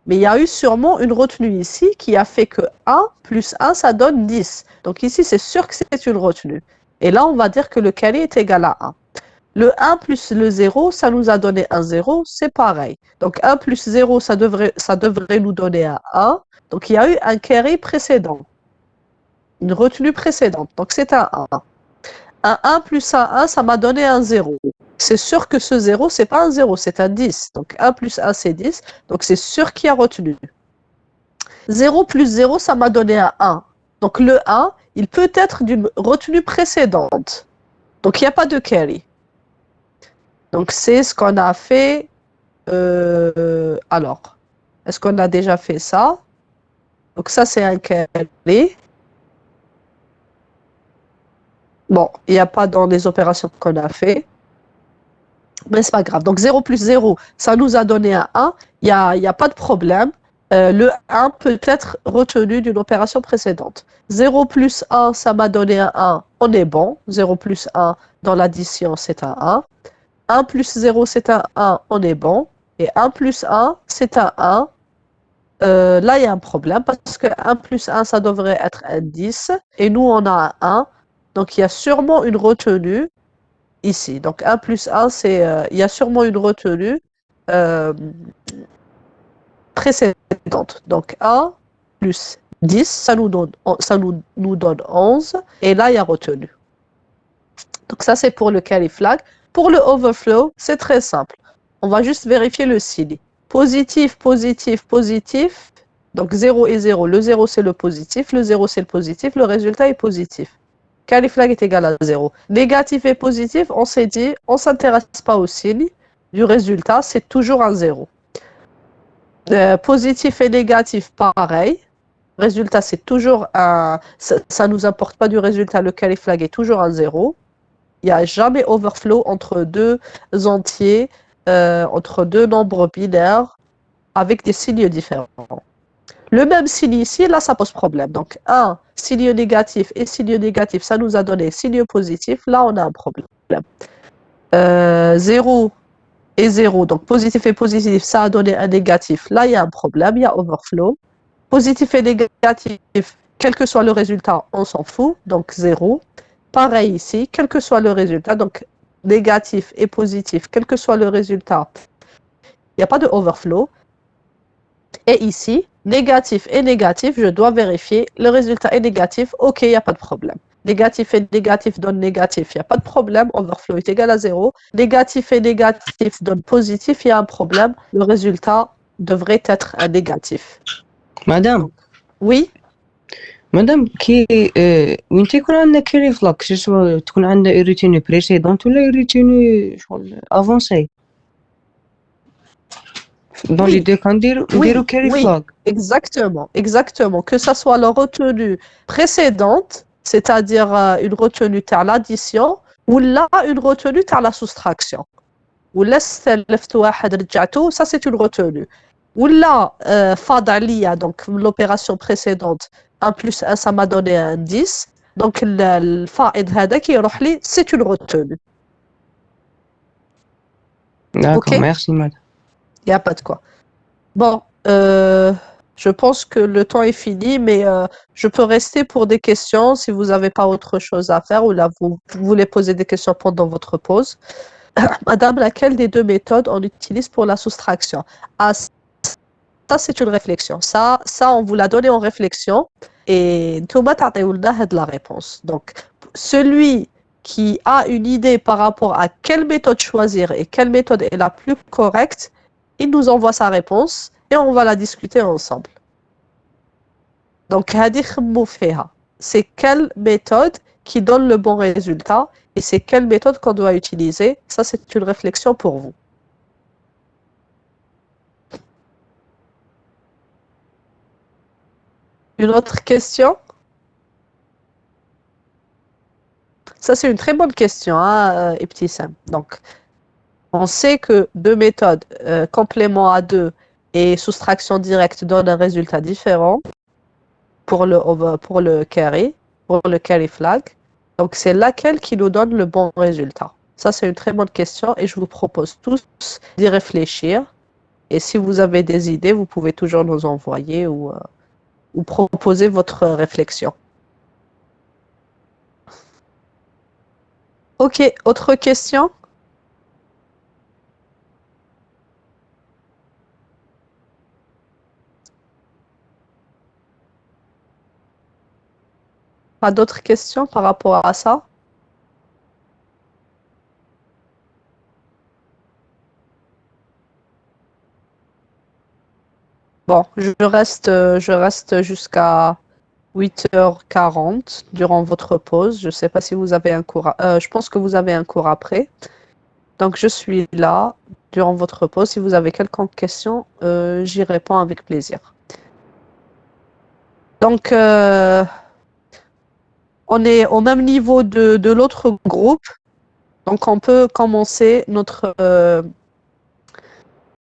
Mais il y a eu sûrement une retenue ici qui a fait que 1 plus 1, ça donne 10. Donc ici, c'est sûr que c'est une retenue. Et là, on va dire que le carré est égal à 1. Le 1 plus le 0, ça nous a donné un 0, c'est pareil. Donc 1 plus 0, ça devrait nous donner un 1. Donc il y a eu un carré précédent. Une retenue précédente. Donc c'est un 1. Un 1 plus un 1, ça m'a donné un 0. C'est sûr que ce 0, c'est pas un 0, c'est un 10. Donc 1 plus 1, c'est 10. Donc c'est sûr qu'il y a retenu. 0 plus 0, ça m'a donné un 1. Donc le 1, il peut être d'une retenue précédente. Donc il n'y a pas de carry. Donc c'est ce qu'on a fait. Alors, est-ce qu'on a déjà fait ça? Donc ça, c'est un carré. Bon, il n'y a pas dans les opérations qu'on a fait. Mais c'est pas grave. Donc 0 plus 0, ça nous a donné un 1. Il n'y a pas de problème. Le 1 peut être retenu d'une opération précédente. 0 plus 1, ça m'a donné un 1. On est bon. 0 plus 1 dans l'addition, c'est un 1. 1 plus 0, c'est un 1. On est bon. Et 1 plus 1, c'est un 1. Là, il y a un problème parce que 1 plus 1, ça devrait être un 10. Et nous, on a un 1. Donc, il y a sûrement une retenue ici. Donc 1 plus 1, il y a sûrement une retenue précédente. Donc 1 plus 10, ça nous donne 11. Et là, il y a retenue. Donc ça, c'est pour le carry flag. Pour le overflow, c'est très simple. On va juste vérifier le signe. Positif, positif, positif. Donc 0 et 0. Le 0, c'est le positif. Le 0, c'est le positif. Le résultat est positif. Carry flag est égal à 0. Négatif et positif, on s'est dit, on ne s'intéresse pas au signe du résultat, c'est toujours un 0. Positif et négatif, pareil. Résultat, c'est toujours un... Ça ne nous importe pas du résultat, le carry flag est toujours un 0. Il n'y a jamais overflow entre deux entiers, entre deux nombres binaires, avec des signes différents. Le même signe ici, là, ça pose problème. Donc, 1, signe négatif et signe négatif, ça nous a donné signe positif. Là, on a un problème. 0 et 0, donc positif et positif, ça a donné un négatif. Là, il y a un problème, il y a overflow. Positif et négatif, quel que soit le résultat, on s'en fout. Donc, 0. pareil ici, quel que soit le résultat, donc négatif et positif, quel que soit le résultat, il n'y a pas de overflow. Et ici, négatif et négatif, je dois vérifier, le résultat est négatif, ok, il n'y a pas de problème. Négatif et négatif donne négatif, il n'y a pas de problème, overflow est égal à 0. Négatif et négatif donne positif, il y a un problème, le résultat devrait être un négatif. Madame, Oui, مادام كي وين تيكون عندنا كيري فلاك سواء تكون عندنا ايريتيني بريسيدونت ولا ايريتيني شغل افونسي دون لي دو كان نديرو كيري فلاك. exactement. Que ça soit la retenue précédente, c'est-à-dire une retenue par l'addition, ou là, une retenue par la soustraction. Ou là, ça c'est une retenue. Ou là, fadalia, donc l'opération précédente, 1 plus 1, ça m'a donné un 10. Donc, le fa'id hada qui est c'est une retenue. D'accord, Ok. merci madame. Il n'y a pas de quoi. Bon, je pense que le temps est fini, mais je peux rester pour des questions si vous n'avez pas autre chose à faire ou là, vous voulez poser des questions pendant votre pause. Madame, laquelle des deux méthodes on utilise pour la soustraction? Ah, ça, c'est une réflexion. Ça, on vous l'a donné en réflexion et Thomas de la réponse. Donc, celui qui a une idée par rapport à quelle méthode choisir et quelle méthode est la plus correcte, il nous envoie sa réponse et on va la discuter ensemble. Donc, c'est quelle méthode qui donne le bon résultat et c'est quelle méthode qu'on doit utiliser. Ça, c'est une réflexion pour vous. Une autre question? Ça, c'est une très bonne question, hein, Ibtissam. Donc, on sait que deux méthodes, complément à 2 et soustraction directe, donnent un résultat différent pour le carry flag. Donc, c'est laquelle qui nous donne le bon résultat? Ça, c'est une très bonne question et je vous propose tous d'y réfléchir. Et si vous avez des idées, vous pouvez toujours nous envoyer ou proposer votre réflexion. Ok, autre question? Pas d'autres questions par rapport à ça? Bon, je reste jusqu'à 8h40 durant votre pause. Je ne sais pas si vous avez un cours. Je pense que vous avez un cours après. Donc, je suis là durant votre pause. Si vous avez quelconque question, j'y réponds avec plaisir. Donc, on est au même niveau de l'autre groupe. Donc, on peut commencer notre